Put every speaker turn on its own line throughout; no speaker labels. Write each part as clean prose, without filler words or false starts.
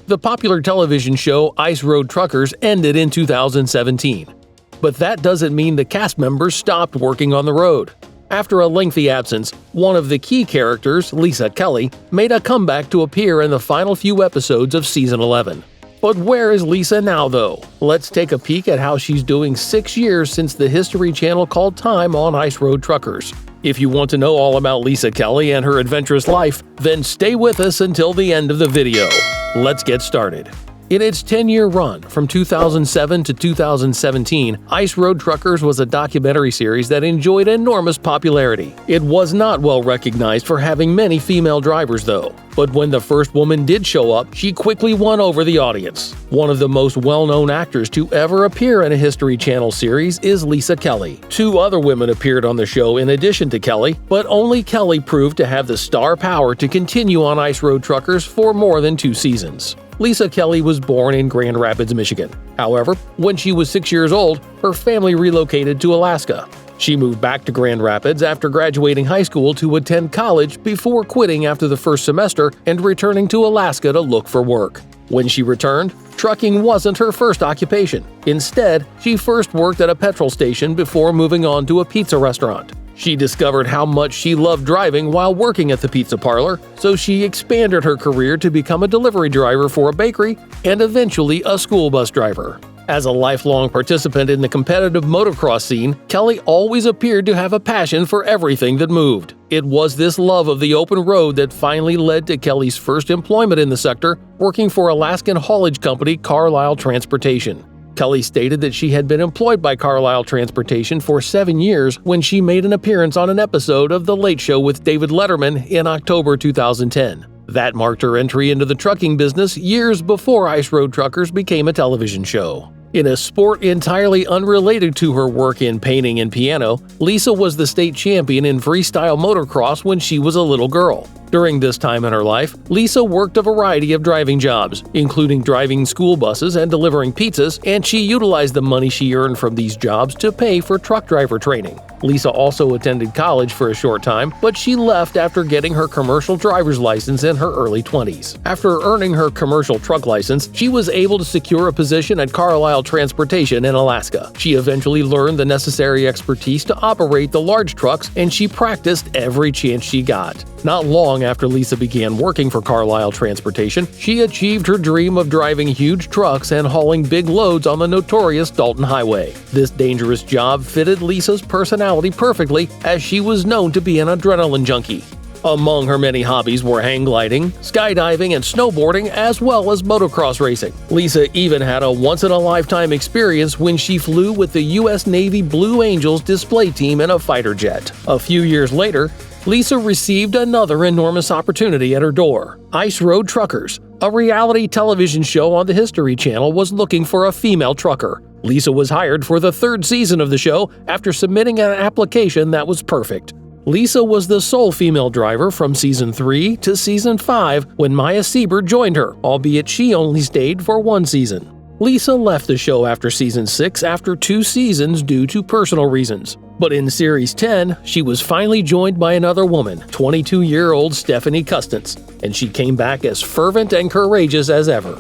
The popular television show Ice Road Truckers ended in 2017. But that doesn't mean the cast members stopped working on the road. After a lengthy absence, one of the key characters, Lisa Kelly, made a comeback to appear in the final few episodes of Season 11. But where is Lisa now, though? Let's take a peek at how she's doing 6 years since the History Channel called time on Ice Road Truckers. If you want to know all about Lisa Kelly and her adventurous life, then stay with us until the end of the video. Let's get started. In its 10-year run, from 2007 to 2017, Ice Road Truckers was a documentary series that enjoyed enormous popularity. It was not well recognized for having many female drivers, though. But when the first woman did show up, she quickly won over the audience. One of the most well-known actors to ever appear in a History Channel series is Lisa Kelly. 2 other women appeared on the show in addition to Kelly, but only Kelly proved to have the star power to continue on Ice Road Truckers for more than 2 seasons. Lisa Kelly was born in Grand Rapids, Michigan. However, when she was 6 years old, her family relocated to Alaska. She moved back to Grand Rapids after graduating high school to attend college before quitting after the first semester and returning to Alaska to look for work. When she returned, trucking wasn't her first occupation. Instead, she first worked at a petrol station before moving on to a pizza restaurant. She discovered how much she loved driving while working at the pizza parlor, so she expanded her career to become a delivery driver for a bakery and eventually a school bus driver. As a lifelong participant in the competitive motocross scene, Kelly always appeared to have a passion for everything that moved. It was this love of the open road that finally led to Kelly's first employment in the sector, working for Alaskan haulage company Carlisle Transportation. Kelly stated that she had been employed by Carlisle Transportation for 7 years when she made an appearance on an episode of The Late Show with David Letterman in October 2010. That marked her entry into the trucking business years before Ice Road Truckers became a television show. In a sport entirely unrelated to her work in painting and piano, Lisa was the state champion in freestyle motocross when she was a little girl. During this time in her life, Lisa worked a variety of driving jobs, including driving school buses and delivering pizzas, and she utilized the money she earned from these jobs to pay for truck driver training. Lisa also attended college for a short time, but she left after getting her commercial driver's license in her early 20s. After earning her commercial truck license, she was able to secure a position at Carlisle Transportation in Alaska. She eventually learned the necessary expertise to operate the large trucks, and she practiced every chance she got. Not long after Lisa began working for Carlisle Transportation, she achieved her dream of driving huge trucks and hauling big loads on the notorious Dalton Highway. This dangerous job fitted Lisa's personality perfectly, as she was known to be an adrenaline junkie. Among her many hobbies were hang gliding, skydiving, and snowboarding, as well as motocross racing. Lisa even had a once-in-a-lifetime experience when she flew with the U.S. Navy Blue Angels display team in a fighter jet. A few years later, Lisa received another enormous opportunity at her door. Ice Road Truckers, a reality television show on the History Channel, was looking for a female trucker. Lisa was hired for the 3rd season of the show after submitting an application that was perfect. Lisa was the sole female driver from Season 3 to Season 5 when Maya Sieber joined her, albeit she only stayed for 1 season. Lisa left the show after Season 6 after 2 seasons due to personal reasons. But in Series 10, she was finally joined by another woman, 22-year-old Stephanie Custance, and she came back as fervent and courageous as ever.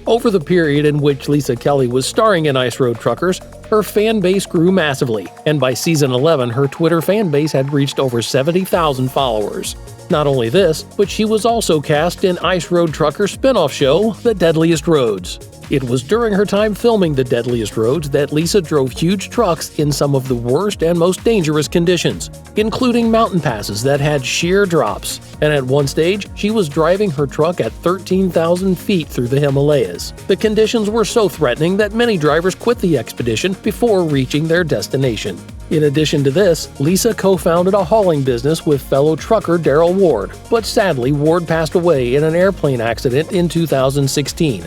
Over the period in which Lisa Kelly was starring in Ice Road Truckers, her fan base grew massively, and by Season 11 her Twitter fan base had reached over 70,000 followers. Not only this, but she was also cast in Ice Road Truckers' spin-off show, The Deadliest Roads. It was during her time filming The Deadliest Roads that Lisa drove huge trucks in some of the worst and most dangerous conditions, including mountain passes that had sheer drops. And at one stage, she was driving her truck at 13,000 feet through the Himalayas. The conditions were so threatening that many drivers quit the expedition before reaching their destination. In addition to this, Lisa co-founded a hauling business with fellow trucker Daryl Ward, but sadly Ward passed away in an airplane accident in 2016.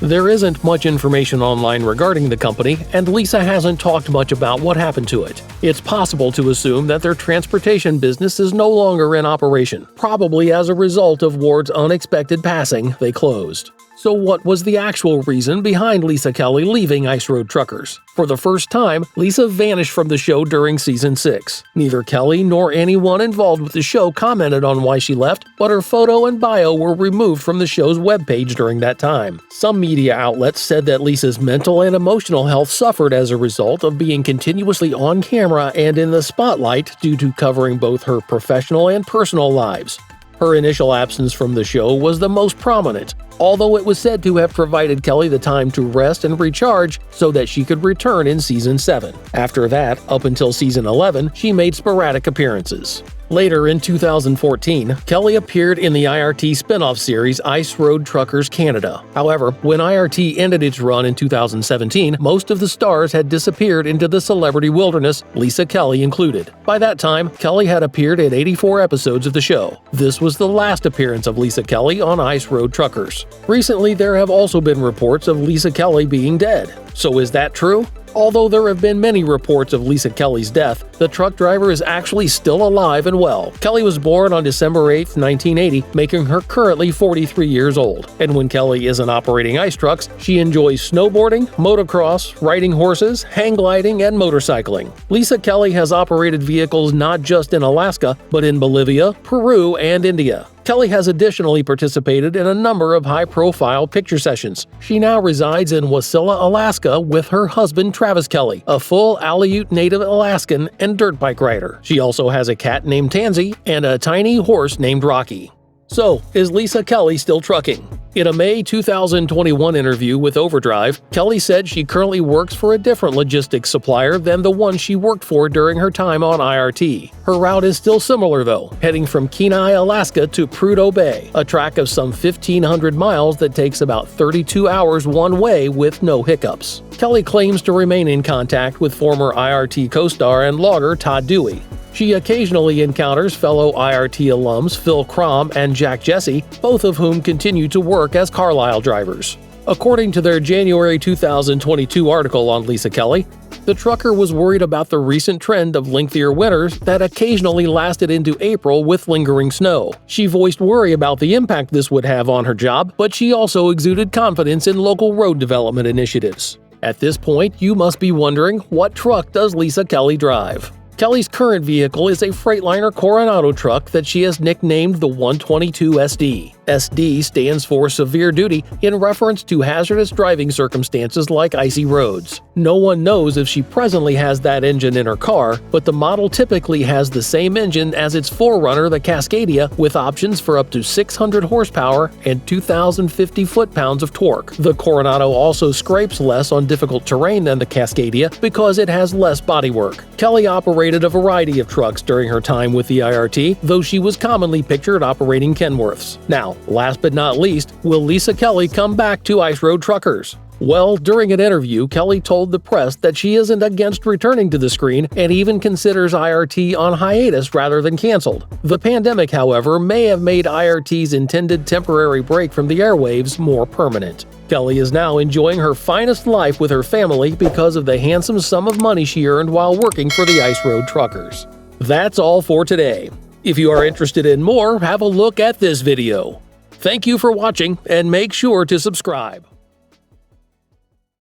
There isn't much information online regarding the company, and Lisa hasn't talked much about what happened to it. It's possible to assume that their transportation business is no longer in operation. Probably as a result of Ward's unexpected passing, they closed. So what was the actual reason behind Lisa Kelly leaving Ice Road Truckers? For the first time, Lisa vanished from the show during season 6. Neither Kelly nor anyone involved with the show commented on why she left, but her photo and bio were removed from the show's webpage during that time. Some media outlets said that Lisa's mental and emotional health suffered as a result of being continuously on camera and in the spotlight due to covering both her professional and personal lives. Her initial absence from the show was the most prominent, although it was said to have provided Kelly the time to rest and recharge so that she could return in season 7. After that, up until season 11, she made sporadic appearances. Later in 2014, Kelly appeared in the IRT spin-off series Ice Road Truckers Canada. However, when IRT ended its run in 2017, most of the stars had disappeared into the celebrity wilderness, Lisa Kelly included. By that time, Kelly had appeared in 84 episodes of the show. This was the last appearance of Lisa Kelly on Ice Road Truckers. Recently, there have also been reports of Lisa Kelly being dead. So is that true? Although there have been many reports of Lisa Kelly's death, the truck driver is actually still alive and well. Kelly was born on December 8, 1980, making her currently 43 years old. And when Kelly isn't operating ice trucks, she enjoys snowboarding, motocross, riding horses, hang gliding, and motorcycling. Lisa Kelly has operated vehicles not just in Alaska, but in Bolivia, Peru, and India. Kelly has additionally participated in a number of high-profile picture sessions. She now resides in Wasilla, Alaska with her husband Travis Kelly, a full Aleut native Alaskan and dirt bike rider. She also has a cat named Tansy and a tiny horse named Rocky. So, is Lisa Kelly still trucking? In a May 2021 interview with Overdrive, Kelly said she currently works for a different logistics supplier than the one she worked for during her time on IRT. Her route is still similar though, heading from Kenai, Alaska to Prudhoe Bay, a track of some 1,500 miles that takes about 32 hours one way with no hiccups. Kelly claims to remain in contact with former IRT co-star and logger Todd Dewey. She occasionally encounters fellow IRT alums Phil Crom and Jack Jesse, both of whom continue to work as Carlisle drivers. According to their January 2022 article on Lisa Kelly, the trucker was worried about the recent trend of lengthier winters that occasionally lasted into April with lingering snow. She voiced worry about the impact this would have on her job, but she also exuded confidence in local road development initiatives. At this point, you must be wondering, what truck does Lisa Kelly drive? Kelly's current vehicle is a Freightliner Coronado truck that she has nicknamed the 122 SD. SD stands for Severe Duty in reference to hazardous driving circumstances like icy roads. No one knows if she presently has that engine in her car, but the model typically has the same engine as its forerunner, the Cascadia, with options for up to 600 horsepower and 2,050 foot-pounds of torque. The Coronado also scrapes less on difficult terrain than the Cascadia because it has less bodywork. Kelly operated a variety of trucks during her time with the IRT, though she was commonly pictured operating Kenworths. Now, last but not least, will Lisa Kelly come back to Ice Road Truckers? Well, during an interview, Kelly told the press that she isn't against returning to the screen and even considers IRT on hiatus rather than canceled. The pandemic, however, may have made IRT's intended temporary break from the airwaves more permanent. Kelly is now enjoying her finest life with her family because of the handsome sum of money she earned while working for the Ice Road Truckers. That's all for today. If you are interested in more, have a look at this video. Thank you for watching, and make sure to subscribe.